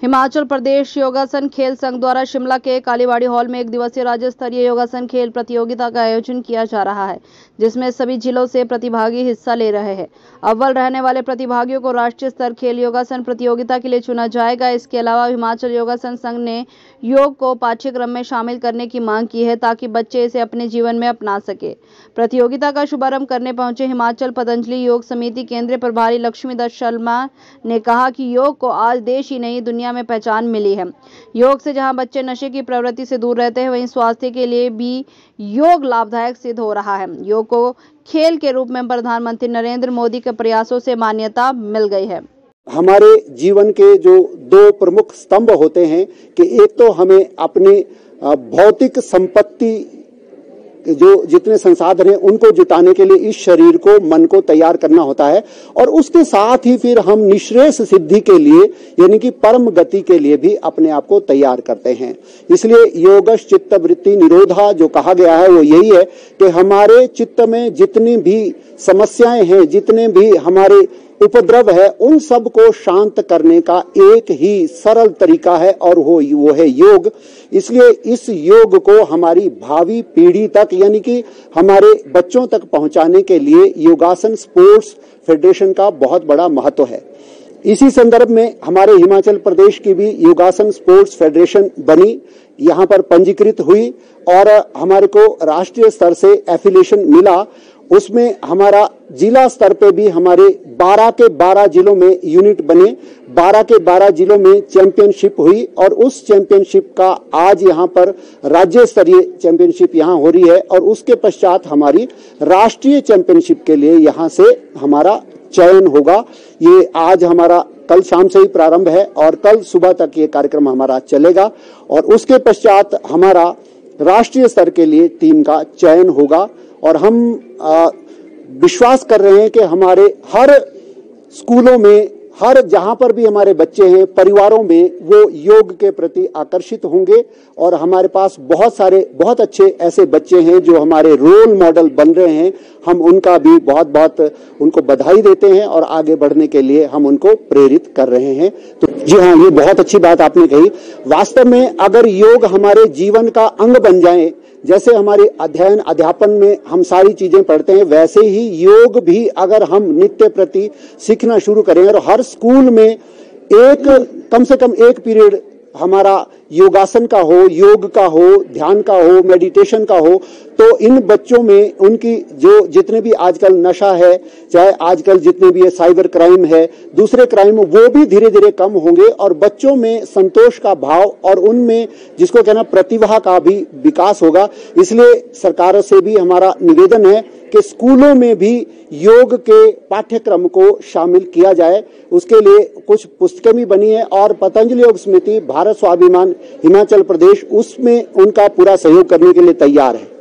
हिमाचल प्रदेश योगासन खेल संघ द्वारा शिमला के कालीबाड़ी हॉल में एक दिवसीय राज्य स्तरीय योगासन खेल प्रतियोगिता का आयोजन किया जा रहा है, जिसमें सभी जिलों से प्रतिभागी हिस्सा ले रहे हैं। अव्वल रहने वाले प्रतिभागियों को राष्ट्रीय स्तर खेल योगासन प्रतियोगिता के लिए चुना जाएगा। इसके अलावा हिमाचल योगासन संघ ने योग को पाठ्यक्रम में शामिल करने की मांग की है, ताकि बच्चे इसे अपने जीवन में अपना सके। प्रतियोगिता का शुभारंभ करने पहुंचे हिमाचल पतंजलि योग समिति केंद्रीय प्रभारी लक्ष्मीदत्त शर्मा ने कहा कि योग को आज देश ही नहीं दुनिया में पहचान मिली है। योग से जहां बच्चे नशे की प्रवृत्ति से दूर रहते हैं, वहीं स्वास्थ्य के लिए भी योग लाभदायक सिद्ध हो रहा है। योग को खेल के रूप में प्रधानमंत्री नरेंद्र मोदी के प्रयासों से मान्यता मिल गई है। हमारे जीवन के जो दो प्रमुख स्तंभ होते हैं कि एक तो हमें अपनी भौतिक संपत्ति जो जितने संसाधन हैं उनको जुटाने के लिए इस शरीर को, मन को तैयार करना होता है, और उसके साथ ही फिर हम निश्रेष सिद्धि के लिए यानी कि परम गति के लिए भी अपने आप को तैयार करते हैं। इसलिए योगश चित्त वृत्ति निरोधा जो कहा गया है वो यही है कि हमारे चित्त में जितनी भी समस्याएं हैं, जितने भी हमारे उपद्रव है, उन सब को शांत करने का एक ही सरल तरीका है और वो है योग। इसलिए इस योग को हमारी भावी पीढ़ी तक यानी कि हमारे बच्चों तक पहुंचाने के लिए योगासन स्पोर्ट्स फेडरेशन का बहुत बड़ा महत्व है। इसी संदर्भ में हमारे हिमाचल प्रदेश की भी योगासन स्पोर्ट्स फेडरेशन बनी, यहाँ पर पंजीकृत हुई और हमारे को राष्ट्रीय स्तर से एफिलिएशन मिला। उसमें हमारा जिला स्तर पे भी हमारे 12 के 12 जिलों में यूनिट बने, 12 के 12 जिलों में चैंपियनशिप हुई और उस चैंपियनशिप का आज यहाँ पर राज्य स्तरीय चैंपियनशिप यहाँ हो रही है और उसके पश्चात हमारी राष्ट्रीय चैंपियनशिप के लिए यहाँ से हमारा चयन होगा। ये आज हमारा कल शाम से ही प्रारंभ है और कल सुबह तक ये कार्यक्रम हमारा चलेगा और उसके पश्चात हमारा राष्ट्रीय स्तर के लिए टीम का चयन होगा। और हम विश्वास कर रहे हैं कि हमारे हर स्कूलों में, हर जहां पर भी हमारे बच्चे हैं, परिवारों में वो योग के प्रति आकर्षित होंगे और हमारे पास बहुत अच्छे ऐसे बच्चे हैं जो हमारे रोल मॉडल बन रहे हैं। हम उनका भी बहुत उनको बधाई देते हैं और आगे बढ़ने के लिए हम उनको प्रेरित कर रहे हैं। तो जी हाँ, ये बहुत अच्छी बात आपने कही। वास्तव में अगर योग हमारे जीवन का अंग बन जाए, जैसे हमारे अध्ययन अध्यापन में हम सारी चीजें पढ़ते हैं, वैसे ही योग भी अगर हम नित्य प्रति सीखना शुरू करें और हर स्कूल में कम से कम एक पीरियड हमारा योगासन का हो, योग का हो, ध्यान का हो, मेडिटेशन का हो, तो इन बच्चों में उनकी जो जितने भी आजकल नशा है, चाहे आजकल जितने भी साइबर क्राइम है, दूसरे क्राइम, वो भी धीरे धीरे कम होंगे और बच्चों में संतोष का भाव और उनमें जिसको कहना प्रतिभा का भी विकास होगा। इसलिए सरकार से भी हमारा निवेदन है कि स्कूलों में भी योग के पाठ्यक्रम को शामिल किया जाए। उसके लिए कुछ पुस्तकें भी बनी है और पतंजलि योग समिति, भारत स्वाभिमान हिमाचल प्रदेश उसमें उनका पूरा सहयोग करने के लिए तैयार है।